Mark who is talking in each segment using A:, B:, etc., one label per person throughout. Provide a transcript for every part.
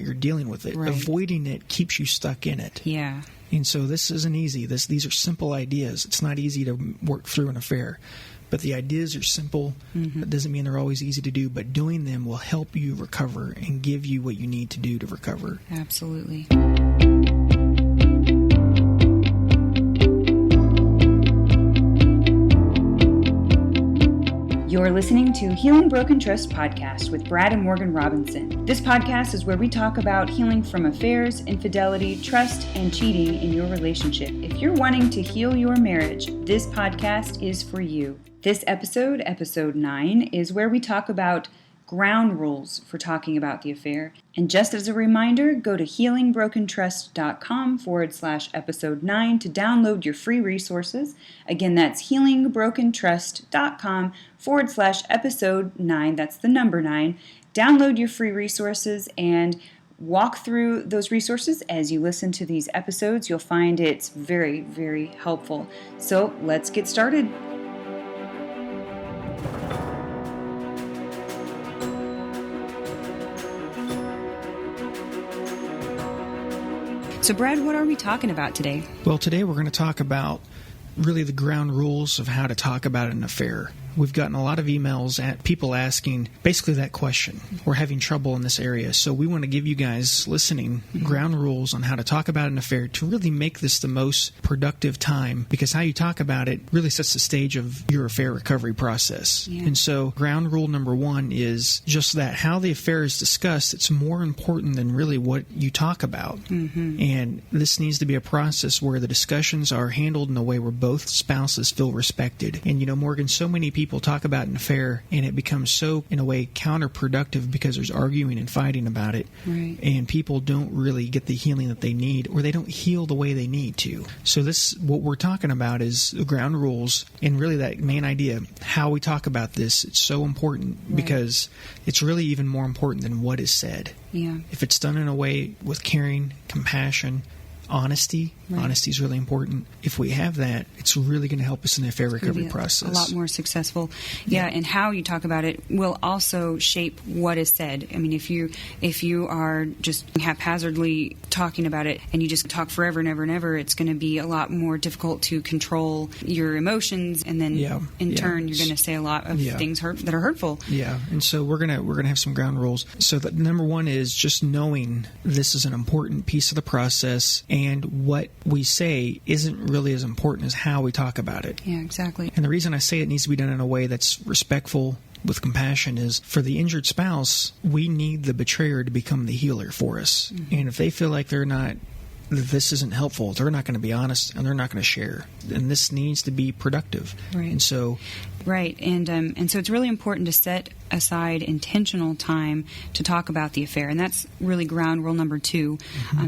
A: you're dealing with it.
B: Right.
A: Avoiding it keeps you stuck in it.
B: Yeah.
A: And so this isn't easy. These are simple ideas. It's not easy to work through an affair. But the ideas are simple. That doesn't mean they're always easy to do, but doing them will help you recover and give you what you need to do to recover.
B: Absolutely. You're listening to Healing Broken Trust podcast with Brad and Morgan Robinson. This podcast is where we talk about healing from affairs, infidelity, trust, and cheating in your relationship. If you're wanting to heal your marriage, this podcast is for you. This episode, episode 9, is where we talk about ground rules for talking about the affair. And just as a reminder, go to healingbrokentrust.com/episode 9 to download your free resources. Again, that's healingbrokentrust.com/episode 9. That's the number 9. Download your free resources and walk through those resources as you listen to these episodes. You'll find it's very, very helpful. So let's get started. So, Brad, what are we talking about today?
A: Well, today we're going to talk about really the ground rules of how to talk about an affair. We've gotten a lot of emails at people asking basically that question. We're having trouble in this area, so we want to give you guys listening ground rules on how to talk about an affair to really make this the most productive time, because how you talk about it really sets the stage of your affair recovery process.
B: Yeah.
A: And so ground rule number 1 is just that how the affair is discussed, it's more important than really what you talk about. And this needs to be a process where the discussions are handled in a way where both spouses feel respected. And Morgan, so many people talk about an affair and it becomes so, in a way, counterproductive because there's arguing and fighting about it.
B: Right.
A: And people don't really get the healing that they need, or they don't heal the way they need to. So what we're talking about is the ground rules, and really that main idea, how we talk about this. It's so important because it's really even more important than what is said.
B: Yeah.
A: If it's done in a way with caring, compassion, honesty.
B: Right.
A: Honesty is really important. If we have that, it's really going to help us in the affair recovery process.
B: A lot more successful. Yeah, and how you talk about it will also shape what is said. I mean, if you are just haphazardly talking about it and you just talk forever and ever and ever, it's going to be a lot more difficult to control your emotions, and then in turn you're going to say a lot of things that are hurtful. Yeah,
A: and so we're gonna have some ground rules. So the number 1 is just knowing this is an important piece of the process, and what we say isn't really as important as how we talk about it.
B: Yeah, exactly.
A: And the reason I say it needs to be done in a way that's respectful, with compassion, is for the injured spouse, we need the betrayer to become the healer for us. And if they feel like this isn't helpful, they're not going to be honest and they're not going to share. And this needs to be productive.
B: Right.
A: And so...
B: Right, and so it's really important to set aside intentional time to talk about the affair, and that's really ground rule number 2.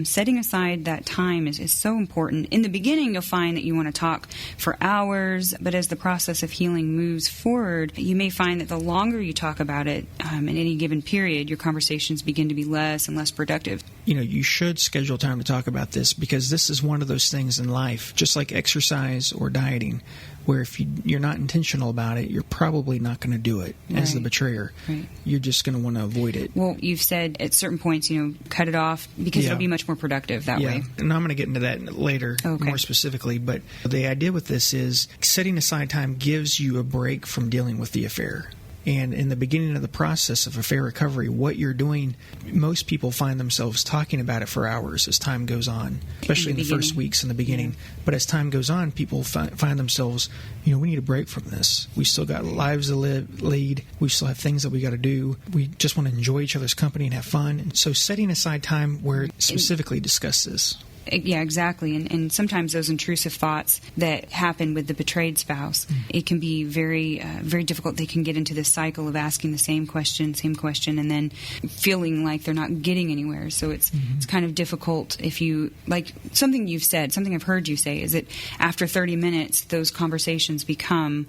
B: Setting aside that time is so important. In the beginning, you'll find that you want to talk for hours, but as the process of healing moves forward, you may find that the longer you talk about it in any given period, your conversations begin to be less and less productive.
A: You should schedule time to talk about this, because this is one of those things in life, just like exercise or dieting, where if you're not intentional about it, you're probably not going to do it as the betrayer. Right. You're just going to want to avoid it.
B: Well, you've said at certain points, cut it off, because it'll be much more productive that way.
A: And I'm going to get into that later more specifically. But the idea with this is setting aside time gives you a break from dealing with the affair. And in the beginning of the process of affair recovery, what you're doing, most people find themselves talking about it for hours as time goes on, especially in the first weeks in the beginning. But as time goes on, people find themselves, we need a break from this. We still got lives to lead. We still have things that we got to do. We just want to enjoy each other's company and have fun. And so setting aside time where specifically discuss this.
B: Yeah, exactly. And sometimes those intrusive thoughts that happen with the betrayed spouse, it can be very, very difficult. They can get into this cycle of asking the same question, and then feeling like they're not getting anywhere. So it's kind of difficult if you, like something you've said, something I've heard you say, is that after 30 minutes, those conversations become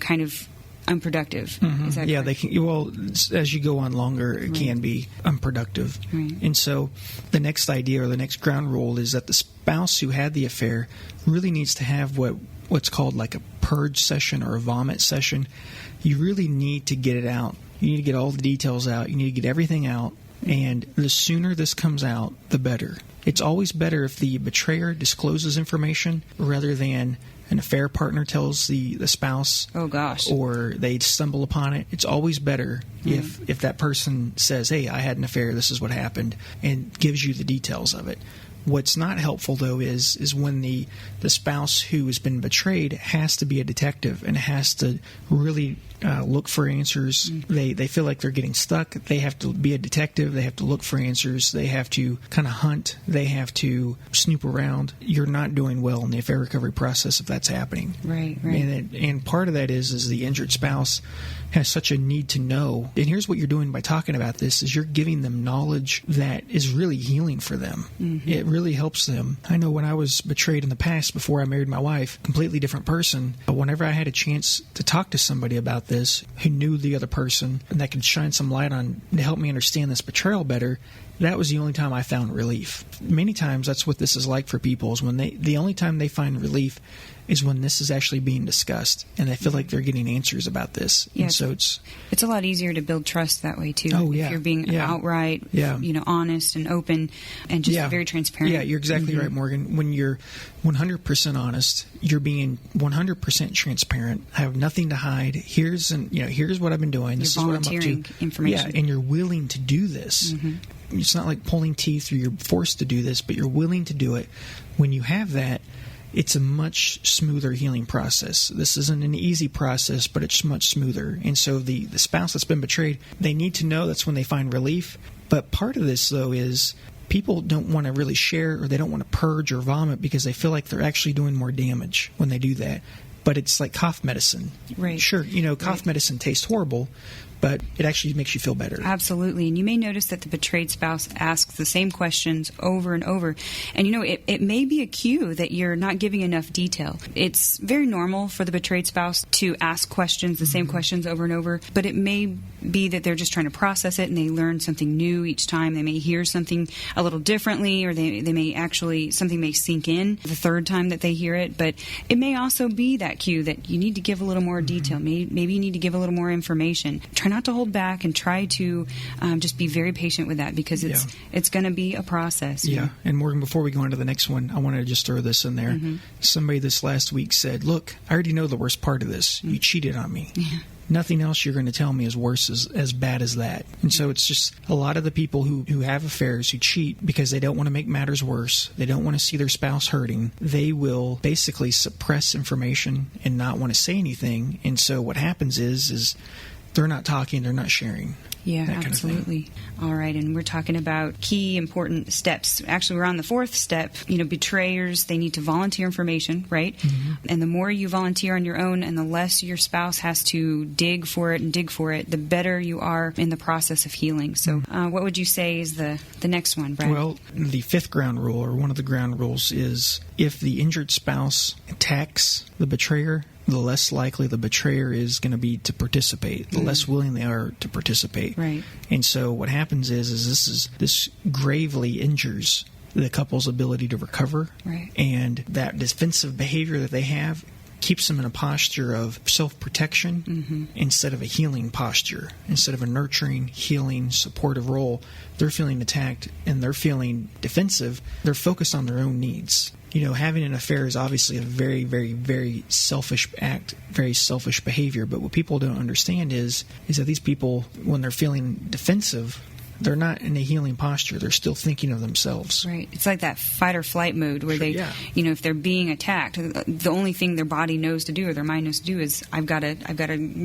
B: kind of unproductive. Is that correct?
A: They can. Well, as you go on longer, it can be unproductive. And so the next idea or the next ground rule is that the spouse who had the affair really needs to have what's called like a purge session or a vomit session. You really need to get it out. You need to get all the details out. You need to get everything out And the sooner this comes out, the better. It's always better if the betrayer discloses information rather than an affair partner tells the spouse.
B: Oh, gosh.
A: Or they stumble upon it. It's always better if that person says, hey, I had an affair, this is what happened, and gives you the details of it. What's not helpful, though, is when the spouse who has been betrayed has to be a detective and has to really look for answers. They feel like they're getting stuck. They have to be a detective. They have to look for answers. They have to kind of hunt. They have to snoop around. You're not doing well in the affair recovery process if that's happening.
B: Right.
A: And part of that is the injured spouse has such a need to know. And here's what you're doing by talking about this is you're giving them knowledge that is really healing for them. It really helps them. I know when I was betrayed in the past before I married my wife, completely different person, but whenever I had a chance to talk to somebody about this who knew the other person and that could shine some light on to help me understand this betrayal better, that was the only time I found relief. Many times that's what this is like for people, is when the only time they find relief is when this is actually being discussed and they feel like they're getting answers about this.
B: Yeah,
A: and so
B: it's a lot easier to build trust that way too.
A: Oh, yeah.
B: If you're being outright, honest and open and just very transparent.
A: Yeah, you're exactly right, Morgan. When you're 100% honest, you're being 100% transparent. I have nothing to hide. Here's what I've been doing. This is what I'm up to.
B: Information.
A: Yeah, and you're willing to do this. It's not like pulling teeth or you're forced to do this, but you're willing to do it. When you have that, it's a much smoother healing process. This isn't an easy process, but it's much smoother. And so the spouse that's been betrayed, they need to know that's when they find relief. But part of this, though, is people don't want to really share or they don't want to purge or vomit because they feel like they're actually doing more damage when they do that. But it's like cough medicine.
B: Right.
A: Sure, cough medicine tastes horrible, but it actually makes you feel better.
B: Absolutely. And you may notice that the betrayed spouse asks the same questions over and over. And, it may be a cue that you're not giving enough detail. It's very normal for the betrayed spouse to ask questions, the same questions over and over, but it may be that they're just trying to process it and they learn something new each time. They may hear something a little differently, or they may actually, something may sink in the third time that they hear it. But it may also be that cue that you need to give a little more detail. Maybe you need to give a little more information. Try not to hold back and try to just be very patient with that because it's going to be a process.
A: Yeah. And Morgan, before we go on to the next one, I wanted to just throw this in there. Somebody this last week said, look, I already know the worst part of this. You cheated on me.
B: Yeah.
A: Nothing else you're going to tell me is worse, as bad as that. And so it's just a lot of the people who have affairs, who cheat because they don't want to make matters worse. They don't want to see their spouse hurting. They will basically suppress information and not want to say anything. And so what happens is they're not talking, they're not sharing.
B: Yeah, absolutely. All right, and we're talking about key important steps. Actually, we're on the fourth step. Betrayers, they need to volunteer information, right? And the more you volunteer on your own and the less your spouse has to dig for it, the better you are in the process of healing. So what would you say is the next one, Brad?
A: Well, the fifth ground rule, or one of the ground rules, is if the injured spouse attacks the betrayer, the less likely the betrayer is going to be to participate, the less willing they are to participate.
B: Right.
A: And so what happens is this gravely injures the couple's ability to recover.
B: Right.
A: And that defensive behavior that they have keeps them in a posture of self-protection instead of a healing posture. Instead of a nurturing, healing, supportive role, they're feeling attacked and they're feeling defensive. They're focused on their own needs. Having an affair is obviously a very, very, very selfish act, very selfish behavior. But what people don't understand is that these people, when they're feeling defensive, they're not in a healing posture. They're still thinking of themselves.
B: Right. It's like that fight or flight mode where if they're being attacked, the only thing their body knows to do or their mind knows to do is I've got to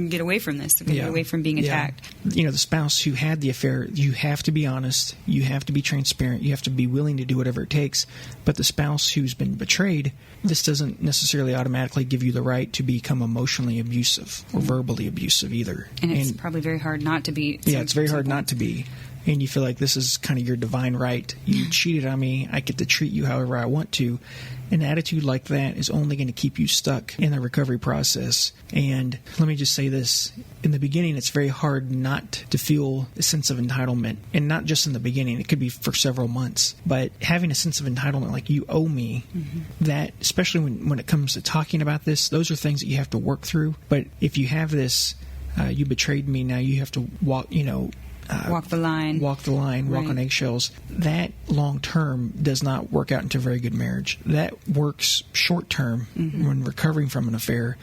B: get away from this. I've got to get away from being attacked.
A: The spouse who had the affair, you have to be honest. You have to be transparent. You have to be willing to do whatever it takes. But the spouse who's been betrayed, this doesn't necessarily automatically give you the right to become emotionally abusive or verbally abusive either.
B: And it's probably very hard not to be.
A: Yeah, it's very hard not to be. And you feel like this is kind of your divine right. You cheated on me. I get to treat you however I want to. An attitude like that is only going to keep you stuck in the recovery process. And let me just say this. In the beginning, it's very hard not to feel a sense of entitlement. And not just in the beginning. It could be for several months. But having a sense of entitlement, like you owe me, that, especially when it comes to talking about this, those are things that you have to work through. But if you have this, you betrayed me, now you have to walk,
B: walk the line,
A: walk
B: right.
A: on eggshells. That long term does not work out into a very good marriage. That works short term when recovering from an affair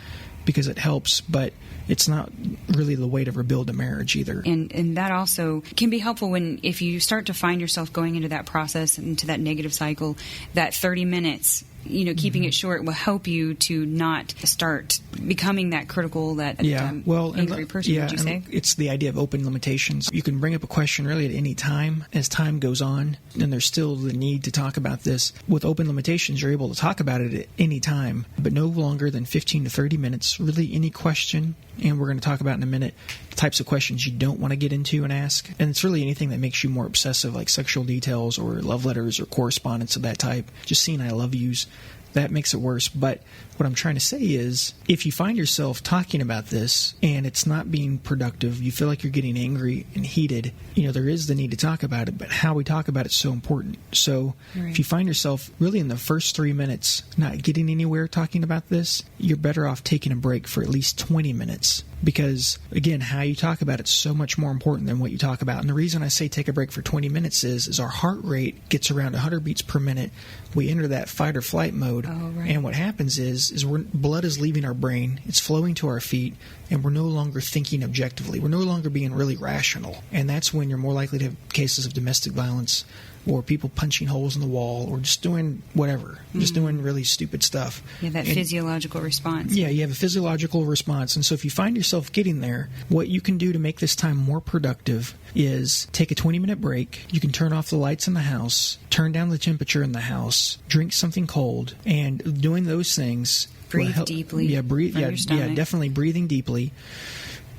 A: because it helps, but it's not really the way to rebuild a marriage either.
B: And that also can be helpful if you start to find yourself going into that process, into that negative cycle, that 30 minutes, keeping it short will help you to not start becoming that critical, angry person, would you say?
A: It's the idea of open limitations. You can bring up a question really at any time as time goes on, and there's still the need to talk about this. With open limitations, you're able to talk about it at any time, but no longer than 15 to 30 minutes. Really any question, and we're going to talk about in a minute the types of questions you don't want to get into and ask. And it's really anything that makes you more obsessive, like sexual details or love letters or correspondence of that type. Just seeing I love yous. That makes it worse. But what I'm trying to say is, if you find yourself talking about this and it's not being productive, you feel like you're getting angry and heated, there is the need to talk about it, but how we talk about it is so important. So if you find yourself really in the first 3 minutes not getting anywhere talking about this, you're better off taking a break for at least 20 minutes. Because, again, how you talk about it is so much more important than what you talk about. And the reason I say take a break for 20 minutes is our heart rate gets around 100 beats per minute. We enter that fight or flight mode.
B: Oh, right.
A: And what happens is blood is leaving our brain, it's flowing to our feet, and we're no longer thinking objectively. We're no longer being really rational. And that's when you're more likely to have cases of domestic violence, or people punching holes in the wall, or just doing whatever, just doing really stupid stuff.
B: Yeah, that physiological response.
A: Yeah, you have a physiological response. And so if you find yourself getting there, what you can do to make this time more productive is take a 20-minute break. You can turn off the lights in the house, turn down the temperature in the house, drink something cold, and doing those things.
B: Breathe deeply.
A: Yeah, definitely breathing deeply.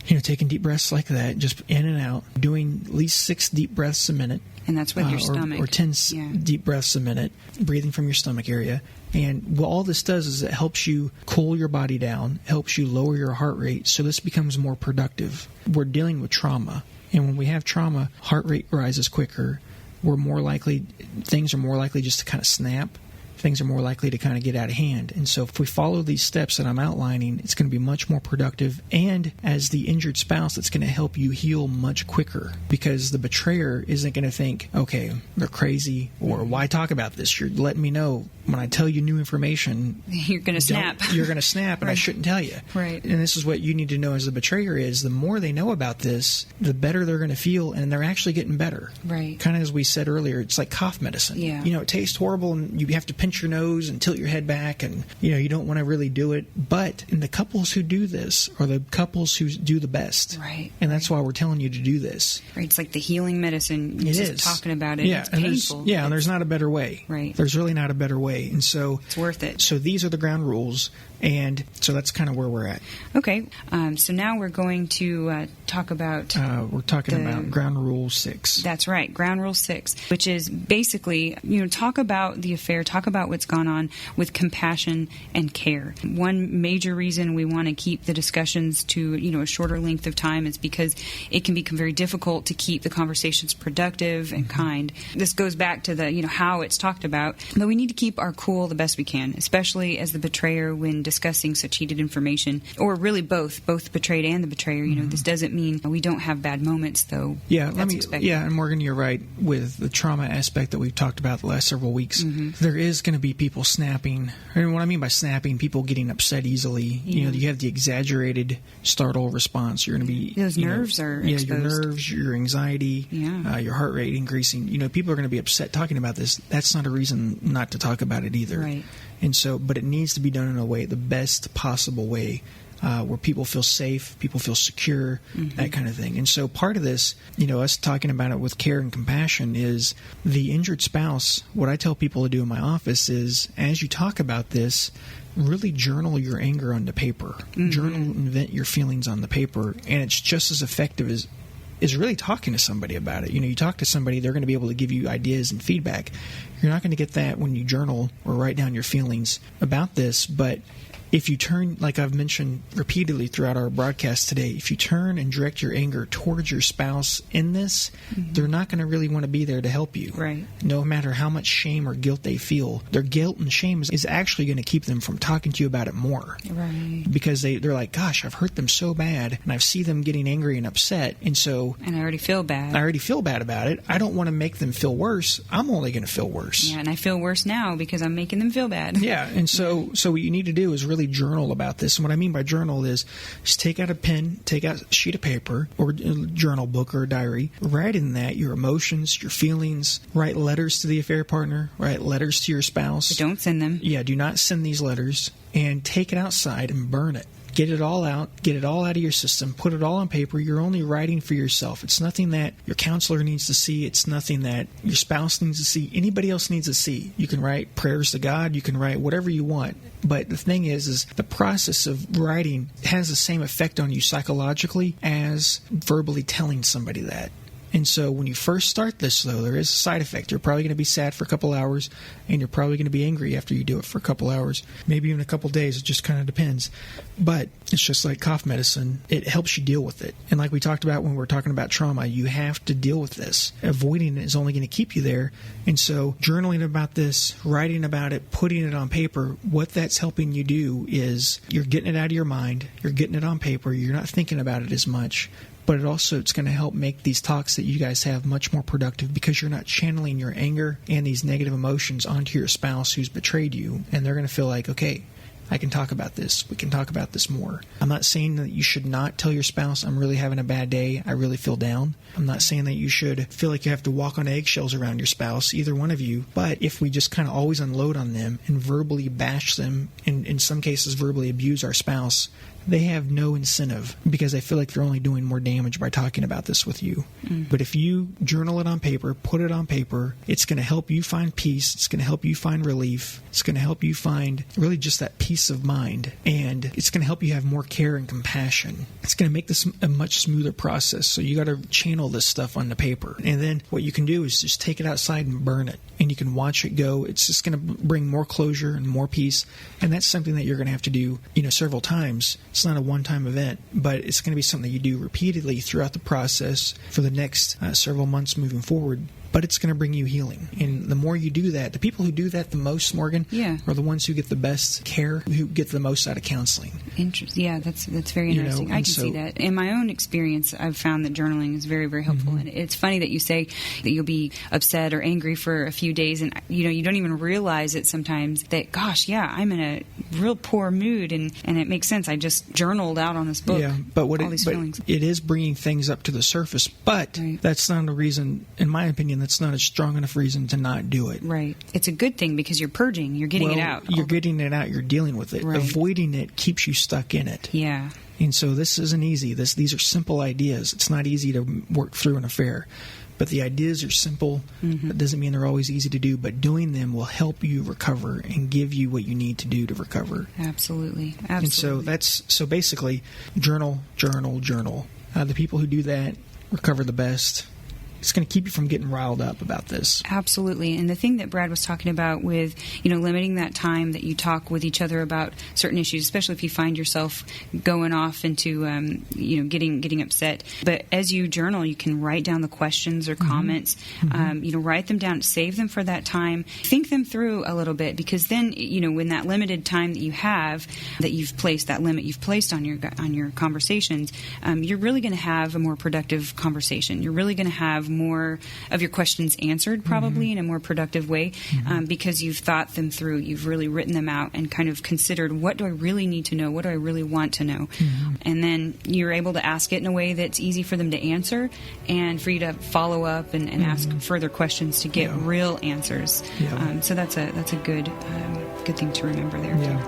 A: Taking deep breaths like that, just in and out, doing at least 6 deep breaths a minute.
B: And that's with your stomach.
A: Or 10 deep breaths a minute, breathing from your stomach area. And what all this does is it helps you cool your body down, helps you lower your heart rate, so this becomes more productive. We're dealing with trauma. And when we have trauma, heart rate rises quicker. Things are more likely just to kind of snap. Things are more likely to kind of get out of hand. And so if we follow these steps that I'm outlining, it's going to be much more productive. And as the injured spouse, it's going to help you heal much quicker, because the betrayer isn't going to think, okay, they're crazy, or why talk about this? You're letting me know when I tell you new information.
B: You're going to snap.
A: You're going to snap, and
B: Right.
A: I shouldn't tell you.
B: Right.
A: And this is what you need to know as the betrayer is, the more they know about this, the better they're going to feel, and they're actually getting better.
B: Right.
A: Kind of as we said earlier, it's like cough medicine.
B: Yeah.
A: It tastes horrible, and you have to pinch your nose and tilt your head back, and you don't want to really do it. But in the couples who do this are the couples who do the best.
B: Right.
A: And that's why we're telling you to do this.
B: Right. It's like the healing medicine.
A: It
B: just
A: is.
B: Talking about it.
A: Yeah.
B: It's painful.
A: And there's not a better way.
B: Right.
A: There's really not a better way. And so
B: it's worth it.
A: So these are the ground rules. And so that's kind of where we're at.
B: Okay. So now we're going to talk about...
A: we're talking about Ground Rule 6.
B: That's right. Ground Rule 6, which is basically, talk about the affair, talk about what's gone on with compassion and care. One major reason we want to keep the discussions to, a shorter length of time is because it can become very difficult to keep the conversations productive and kind. This goes back to the, how it's talked about. But we need to keep our cool the best we can, especially as the betrayer when discussing such heated information, or really both the betrayed and the betrayer. This doesn't mean we don't have bad moments, though.
A: Yeah, and Morgan, you're right with the trauma aspect that we've talked about the last several weeks. There is going to be people snapping. And what I mean by snapping, people getting upset easily.
B: Yeah.
A: You have the exaggerated startle response. You're going to be
B: those nerves are exposed.
A: Your nerves, your anxiety, your heart rate increasing. People are going to be upset talking about this. That's not a reason not to talk about it either.
B: Right.
A: And so, but it needs to be done in a way, the best possible way, where people feel safe, people feel secure, that kind of thing. And so part of this, us talking about it with care and compassion, is the injured spouse. What I tell people to do in my office is, as you talk about this, really journal your anger onto paper. Journal and vent your feelings on the paper. And it's just as effective as really talking to somebody about it. You talk to somebody, they're going to be able to give you ideas and feedback. You're not going to get that when you journal or write down your feelings about this, but if you turn, like I've mentioned repeatedly throughout our broadcast today, if you turn and direct your anger towards your spouse in this, they're not going to really want to be there to help you.
B: Right.
A: No matter how much shame or guilt they feel, their guilt and shame is actually going to keep them from talking to you about it more.
B: Right.
A: Because they're like, gosh, I've hurt them so bad, and I see them getting angry and upset, and so so...
B: And I already feel bad.
A: About it. I don't want to make them feel worse. I'm only going to feel worse.
B: Yeah, and I feel worse now because I'm making them feel bad.
A: Yeah, and so what you need to do is really journal about this. And what I mean by journal is just take out a pen, take out a sheet of paper or a journal book or a diary. Write in that your emotions, your feelings. Write letters to the affair partner. Write letters to your spouse.
B: But don't send them.
A: Yeah, do not send these letters. And take it outside and burn it. Get it all out. Get it all out of your system. Put it all on paper. You're only writing for yourself. It's nothing that your counselor needs to see. It's nothing that your spouse needs to see. Anybody else needs to see. You can write prayers to God. You can write whatever you want. But the thing is the process of writing has the same effect on you psychologically as verbally telling somebody that. And so when you first start this, though, there is a side effect. You're probably going to be sad for a couple hours, and you're probably going to be angry after you do it for a couple hours, maybe even a couple days. It just kind of depends. But it's just like cough medicine. It helps you deal with it. And like we talked about when we were talking about trauma, you have to deal with this. Avoiding it is only going to keep you there. And so journaling about this, writing about it, putting it on paper, what that's helping you do is you're getting it out of your mind. You're getting it on paper. You're not thinking about it as much. But it's going to help make these talks that you guys have much more productive because you're not channeling your anger and these negative emotions onto your spouse who's betrayed you. And they're going to feel like, okay, I can talk about this. We can talk about this more. I'm not saying that you should not tell your spouse, I'm really having a bad day. I really feel down. I'm not saying that you should feel like you have to walk on eggshells around your spouse, either one of you. But if we just kind of always unload on them and verbally bash them, and in some cases verbally abuse our spouse, they have no incentive because they feel like they're only doing more damage by talking about this with you. But if you journal it on paper, put it on paper, it's going to help you find peace. It's going to help you find relief. It's going to help you find really just that peace of mind. And it's going to help you have more care and compassion. It's going to make this a much smoother process. So you got to channel this stuff on the paper. And then what you can do is just take it outside and burn it. And you can watch it go. It's just going to bring more closure and more peace. And that's something that you're going to have to do, several times. It's not a one-time event, but it's going to be something that you do repeatedly throughout the process for the next several months moving forward. But it's going to bring you healing. And the more you do that, the people who do that the most, Morgan, are the ones who get the best care, who get the most out of counseling.
B: Interesting. Yeah, that's very interesting. I can see that. In my own experience, I've found that journaling is very, very helpful. Mm-hmm. And it's funny that you say that you'll be upset or angry for a few days, and you don't even realize it sometimes that, gosh, yeah, I'm in a real poor mood, and it makes sense. I just journaled out on this book.
A: Yeah, but it is bringing things up to the surface. But that's not a reason, in my opinion, that's not a strong enough reason to not do it.
B: Right. It's a good thing because you're purging. You're getting it out.
A: You're getting it out. You're dealing with it. Right. Avoiding it keeps you stuck in it.
B: Yeah.
A: And so this isn't easy. These are simple ideas. It's not easy to work through an affair. But the ideas are simple. Mm-hmm. That doesn't mean they're always easy to do, but doing them will help you recover and give you what you need to do to recover.
B: Absolutely.
A: And so basically, journal. The people who do that recover the best. It's going to keep you from getting riled up about this.
B: Absolutely. And the thing that Brad was talking about with, limiting that time that you talk with each other about certain issues, especially if you find yourself going off into, getting upset. But as you journal, you can write down the questions or comments, write them down, save them for that time, think them through a little bit, because then, when that limited time that you have, that you've placed on your conversations, you're really going to have a more productive conversation. You're really going to have more of your questions answered probably in a more productive way because you've thought them through. You've really written them out and kind of considered, what do I really need to know? What do I really want to know? And then you're able to ask it in a way that's easy for them to answer and for you to follow up and ask further questions to get real answers. So that's a good thing to remember there too.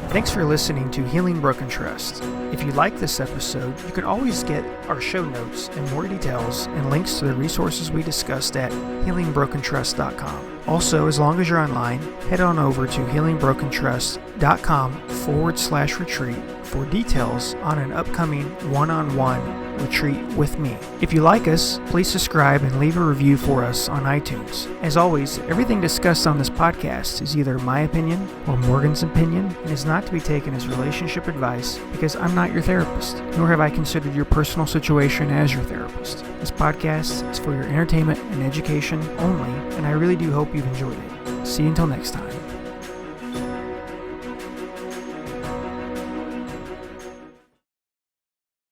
A: Thanks for listening to Healing Broken Trust. If you like this episode, you can always get our show notes and more details and links to the resources we discussed at healingbrokentrust.com. Also, as long as you're online, head on over to healingbrokentrust.com/retreat for details on an upcoming one-on-one retreat with me. If you like us, please subscribe and leave a review for us on iTunes. As always, everything discussed on this podcast is either my opinion or Morgan's opinion and is not to be taken as relationship advice because I'm not your therapist, nor have I considered your personal situation as your therapist. This podcast is for your entertainment and education only, and I really do hope you've enjoyed it. See you until next time.